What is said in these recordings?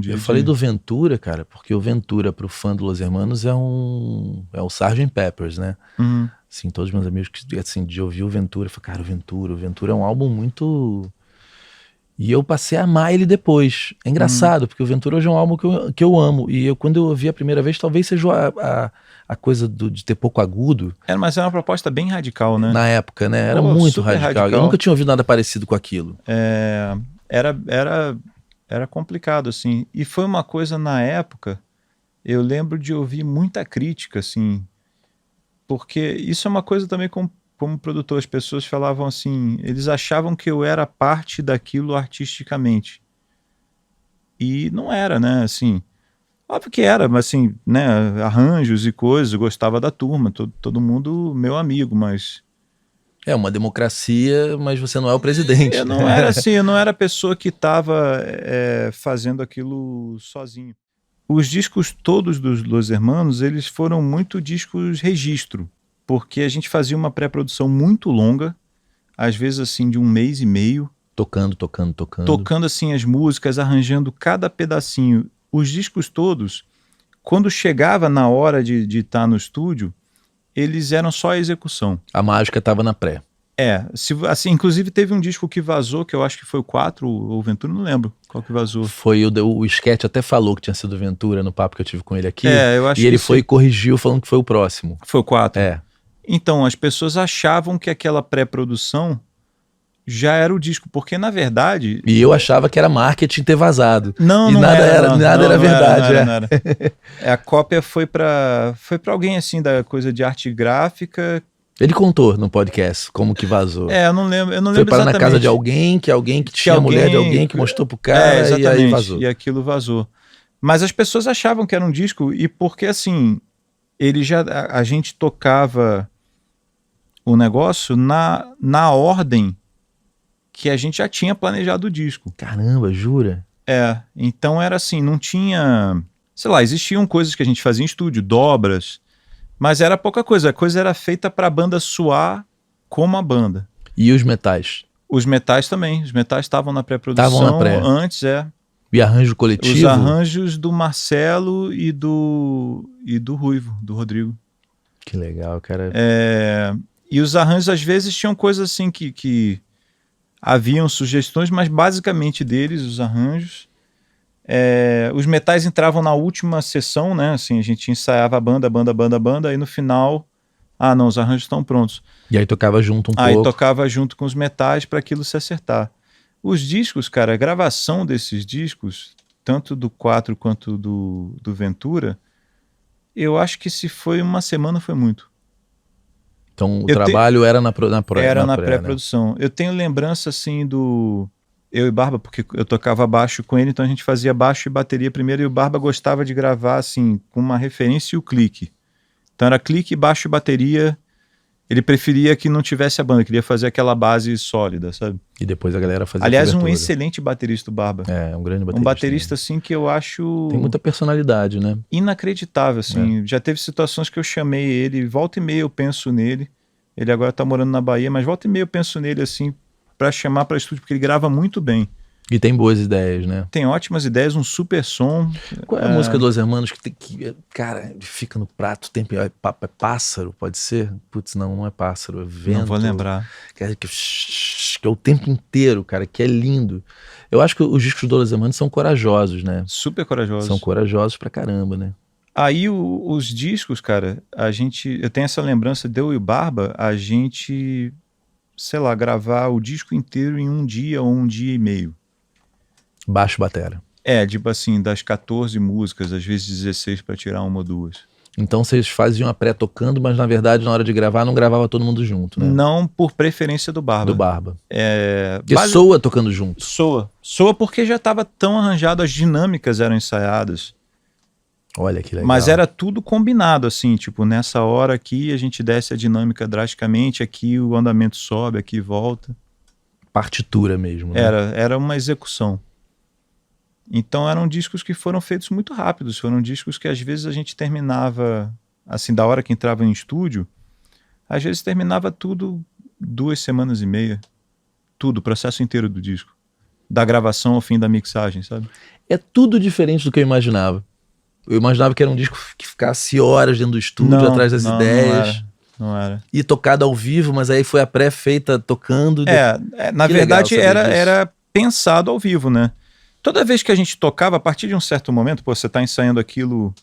dia. Eu falei do Ventura, cara, porque o Ventura, pro fã do Los Hermanos, é o Sgt. Peppers, né? Uhum. Assim, todos meus amigos que, assim, de ouvir o Ventura, eu falei, cara, o Ventura é um álbum muito... E eu passei a amar ele depois. É engraçado, porque o Ventura hoje é um álbum que eu amo. E quando eu ouvi a primeira vez, talvez seja a coisa de ter pouco agudo. Mas era uma proposta bem radical, né? Na época, né? Era Pô, muito super radical. Eu nunca tinha ouvido nada parecido com aquilo. Era complicado, assim. E foi uma coisa na época, eu lembro de ouvir muita crítica, assim, porque isso é uma coisa também como produtor, as pessoas falavam assim, eles achavam que eu era parte daquilo artisticamente. E não era, né, assim, óbvio que era, mas assim, né, arranjos e coisas, eu gostava da turma, todo mundo meu amigo, mas... É uma democracia, mas você não é o presidente. Eu não era assim, eu não era a pessoa que estava fazendo aquilo sozinho. Os discos todos dos Los Hermanos, eles foram muito discos registro, porque a gente fazia uma pré-produção muito longa, às vezes assim de 1 mês e meio. Tocando. Tocando assim as músicas, arranjando cada pedacinho. Os discos todos, quando chegava na hora de estar no estúdio, eles eram só a execução. A mágica estava na pré. Assim, inclusive teve um disco que vazou, que eu acho que foi o 4 ou Ventura, não lembro qual que vazou. Foi o Sketch até falou que tinha sido Ventura no papo que eu tive com ele aqui. Eu acho e ele foi e corrigiu falando que foi o próximo. Foi o 4. Então, as pessoas achavam que aquela pré-produção já era o disco, porque na verdade... E eu achava que era marketing ter vazado. Não era verdade. Não era. A cópia foi para alguém assim da coisa de arte gráfica. Ele contou no podcast como que vazou. Eu não lembro Foi parar exatamente. na casa de alguém que tinha a mulher de alguém que mostrou pro cara exatamente, e aí vazou. E aquilo vazou. Mas as pessoas achavam que era um disco, e porque assim, a gente tocava o negócio na ordem que a gente já tinha planejado o disco. Caramba, jura? Então era assim, não tinha... Sei lá, existiam coisas que a gente fazia em estúdio, dobras, mas era pouca coisa. A coisa era feita para a banda soar como a banda. E os metais? Os metais também. Os metais estavam na pré-produção antes, E arranjo coletivo? Os arranjos do Marcelo e do Ruivo, do Rodrigo. Que legal, cara. E os arranjos às vezes tinham coisas assim que haviam sugestões, mas basicamente deles, os arranjos. Os metais entravam na última sessão, né? Assim, a gente ensaiava a banda, e no final, não, os arranjos estão prontos. E aí tocava junto um pouco. Aí tocava junto com os metais para aquilo se acertar. Os discos, cara, a gravação desses discos, tanto do 4 quanto do Ventura, eu acho que se foi uma semana foi muito. Então o trabalho era na pré-produção. Né? Eu tenho lembrança assim eu e Barba, porque eu tocava baixo com ele, então a gente fazia baixo e bateria primeiro, e o Barba gostava de gravar assim, com uma referência e o clique. Então era clique, baixo e bateria. Ele preferia que não tivesse a banda, queria fazer aquela base sólida, sabe? E depois a galera fazia Aliás, um excelente baterista, o Barba. Um grande baterista. Um baterista, assim, que eu acho... Tem muita personalidade, né? Inacreditável, assim. Já teve situações que eu chamei ele, volta e meia eu penso nele. Ele agora tá morando na Bahia, mas volta e meia eu penso nele, assim, pra chamar pra estúdio, porque ele grava muito bem. E tem boas ideias, né? Tem ótimas ideias, um super som. Qual é a música dos Hermanos que cara, fica no prato o tempo? É pássaro, pode ser? Putz, não é pássaro, é vento. Não vou lembrar. Que é o tempo inteiro, cara, que é lindo. Eu acho que os discos dos Hermanos são corajosos, né? Super corajosos. São corajosos pra caramba, né? Aí os discos, cara, eu tenho essa lembrança de eu e o Barba, a gente, sei lá, gravar o disco inteiro em 1 dia ou 1 dia e meio. Baixo batera. Tipo assim, das 14 músicas, às vezes 16 para tirar 1 ou 2. Então vocês faziam a pré tocando, mas na verdade na hora de gravar não gravava todo mundo junto, né? Não por preferência do Barba. Do Barba. Porque soa tocando junto. Soa porque já estava tão arranjado, as dinâmicas eram ensaiadas. Olha que legal. Mas era tudo combinado, assim, tipo, nessa hora aqui a gente desce a dinâmica drasticamente, aqui o andamento sobe, aqui volta. Partitura mesmo, né? Era uma execução. Então eram discos que foram feitos muito rápidos, foram discos que às vezes a gente terminava, assim, da hora que entrava em estúdio, às vezes terminava tudo 2 semanas e meia, tudo, o processo inteiro do disco. da gravação ao fim da mixagem, sabe? É tudo diferente do que eu imaginava. Eu imaginava que era um disco que ficasse horas dentro do estúdio, atrás das ideias. Não era. E tocado ao vivo, mas aí foi a pré feita tocando. Na Que verdade legal saber era pensado ao vivo, né? Toda vez que a gente tocava, a partir de um certo momento, pô, você tá ensaiando aquilo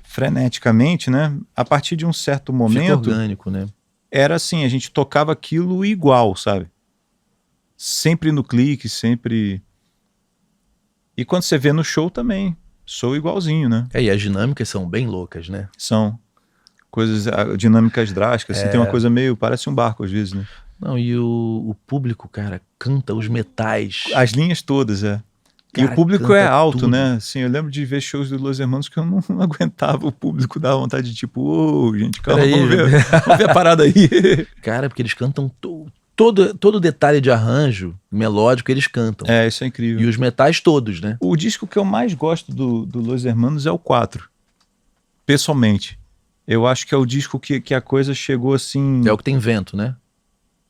freneticamente, né? A partir de um certo Fica momento, orgânico, né? era assim, a gente tocava aquilo igual, sabe? Sempre no clique, sempre... E quando você vê no show também, sou igualzinho, né? E as dinâmicas são bem loucas, né? São coisas, dinâmicas drásticas, assim, tem uma coisa meio, parece um barco às vezes, né? Não, e o público, cara, canta os metais. As linhas todas, Cara, e o público canta é alto, tudo. né? Assim, eu lembro de ver shows do Los Hermanos que eu não aguentava o público, dava vontade de tipo, ô, gente, calma, Peraí. vamos ver a parada aí. Cara, porque eles cantam todo detalhe de arranjo melódico, eles cantam. Isso é incrível. E os metais todos, né? O disco que eu mais gosto do Los Hermanos é o 4, pessoalmente. Eu acho que é o disco que a coisa chegou assim... É o que tem vento, né?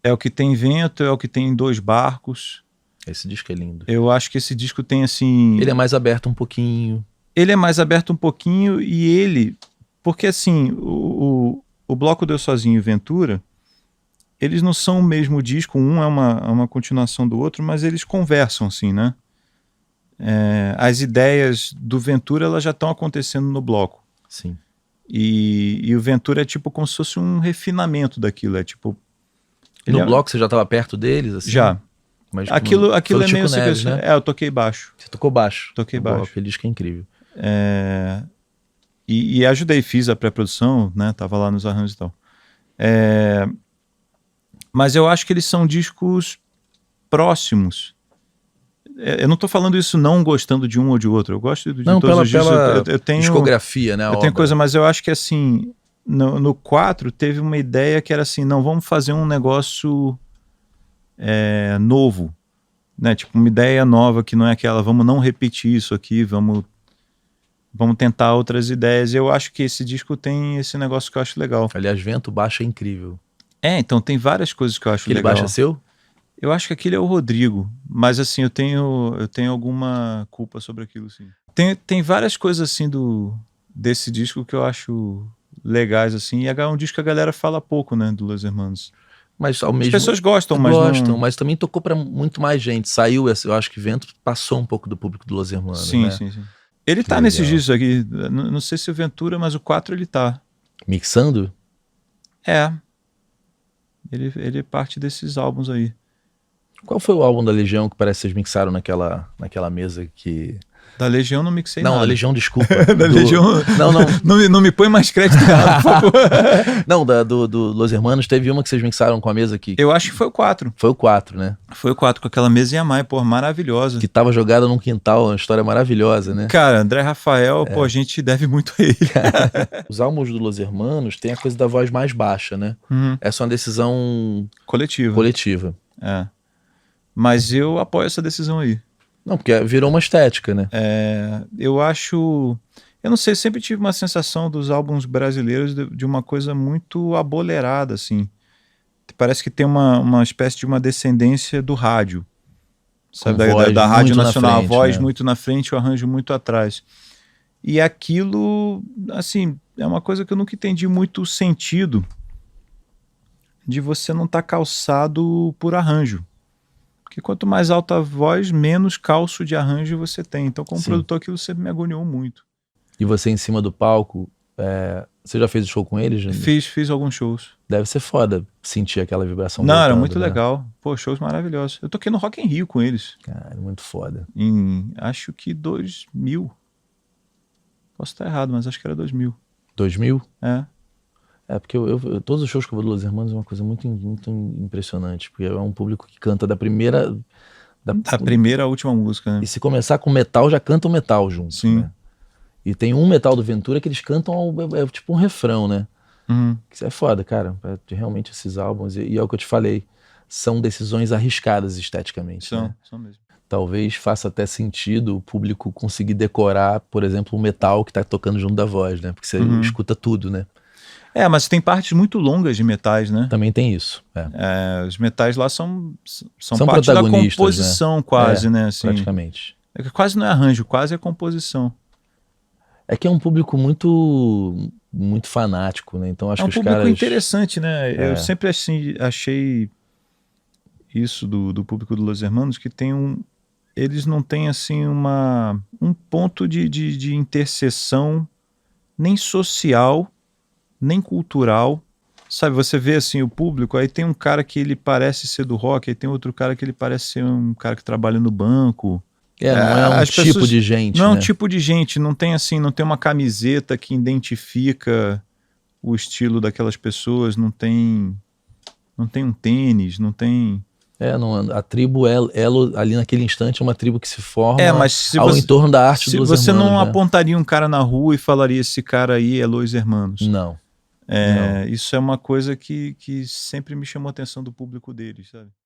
É o que tem vento, é o que tem 2 barcos. Esse disco é lindo. Eu acho que esse disco tem assim... Ele é mais aberto um pouquinho. Ele é mais aberto um pouquinho e ele... Porque assim, o bloco Deu Sozinho e Ventura, eles não são o mesmo disco, um é uma continuação do outro, mas eles conversam assim, né? As ideias do Ventura, elas já estão acontecendo no bloco. Sim. E o Ventura é tipo como se fosse um refinamento daquilo, é tipo... E no bloco você já estava perto deles? Assim? Já. Mas Aquilo é meio Neves, né? Eu toquei baixo. Você tocou baixo. Toquei baixo. Aquele disco é incrível. E ajudei, fiz a pré-produção, né? Tava lá nos arranjos e tal. Mas eu acho que eles são discos próximos. Eu não tô falando isso não gostando de um ou de outro. Eu gosto de todos os discos. Eu tenho discografia, né? Eu tenho coisa, mas eu acho que assim, no 4 teve uma ideia que era assim, não, vamos fazer um negócio novo, né? Tipo, uma ideia nova que não é aquela, vamos não repetir isso aqui, vamos tentar outras ideias. Eu acho que esse disco tem esse negócio que eu acho legal. Aliás, Vento Baixo é incrível. Então tem várias coisas que eu acho Aquele legal. baixo é seu? Eu acho que aquele é o Rodrigo, mas assim, eu tenho alguma culpa sobre aquilo, sim. Tem várias coisas assim desse disco que eu acho legais, assim, e é um disco que a galera fala pouco, né, do Los Hermanos. Mas as pessoas gostam, mas também tocou pra muito mais gente. Saiu, eu acho que Vento passou um pouco do público do Los Hermanos, sim, né? sim. Ele tá nesses discos aqui, não sei se o Ventura, mas o 4 ele tá. Mixando? Ele é parte desses álbuns aí. Qual foi o álbum da Legião que parece que vocês mixaram naquela mesa que... Da Legião não mixei nada. Não, da Legião, desculpa. Legião... Não me põe mais crédito errado, por favor. Não, do Los Hermanos teve uma que vocês mixaram com a mesa aqui. Eu acho que foi o 4. Foi o 4, né? Foi o 4, com aquela mesa Yamai, pô, maravilhosa. Que tava jogada num quintal, uma história maravilhosa, né? Cara, André Rafael, pô, a gente deve muito a ele. Os álbuns do Los Hermanos tem a coisa da voz mais baixa, né? Essa é uma decisão... Coletiva. Mas eu apoio essa decisão aí. Não, porque virou uma estética, né? Eu acho... Eu não sei, sempre tive uma sensação dos álbuns brasileiros de uma coisa muito abolerada, assim. Parece que tem uma espécie de uma descendência do rádio. Sabe? Da Rádio Nacional. Frente, a voz né? muito na frente, o arranjo muito atrás. E aquilo, assim, é uma coisa que eu nunca entendi muito o sentido de você não estar calçado por arranjo. Porque quanto mais alta a voz, menos calço de arranjo você tem. Então, como produtor, aquilo sempre me agoniou muito. E você em cima do palco, você já fez o show com eles? Fiz alguns shows. Deve ser foda sentir aquela vibração. Não, voltando, era muito né? legal. Pô, shows maravilhosos. Eu toquei no Rock in Rio com eles. Cara, muito foda. Em, acho que 2000. Posso estar errado, mas acho que era 2000. 2000? Porque todos os shows que eu vou do Los Hermanos é uma coisa muito, muito impressionante, porque é um público que canta da primeira... Da primeira à última música, né? E se começar com metal, já cantam metal junto. Sim. Né? E tem um metal do Ventura que eles cantam, tipo um refrão, né? Isso é foda, cara. Realmente esses álbuns, e é o que eu te falei, são decisões arriscadas esteticamente. São mesmo. Talvez faça até sentido o público conseguir decorar, por exemplo, o metal que tá tocando junto da voz, né? Porque você escuta tudo, né? Mas tem partes muito longas de metais, né? Também tem isso. Os metais lá são São parte da protagonistas, composição, quase, né? Assim, praticamente. Quase não é arranjo, quase é composição. É que é um público muito fanático, né? Então acho É um que os público caras... interessante, né? Eu sempre achei isso do público do Los Hermanos, que eles não têm assim um ponto de interseção nem social, nem cultural. Sabe, você vê assim o público, aí tem um cara que ele parece ser do rock, aí tem outro cara que ele parece ser um cara que trabalha no banco. não é um tipo de gente, não né? É um tipo de gente, não tem uma camiseta que identifica o estilo daquelas pessoas, não tem um tênis, não tem... A tribo Elo ali naquele instante é uma tribo que se forma mas em torno da arte dos você Hermanos, não né? apontaria um cara na rua e falaria, esse cara aí é Los Hermanos. Não. Isso é uma coisa que sempre me chamou a atenção do público deles, sabe?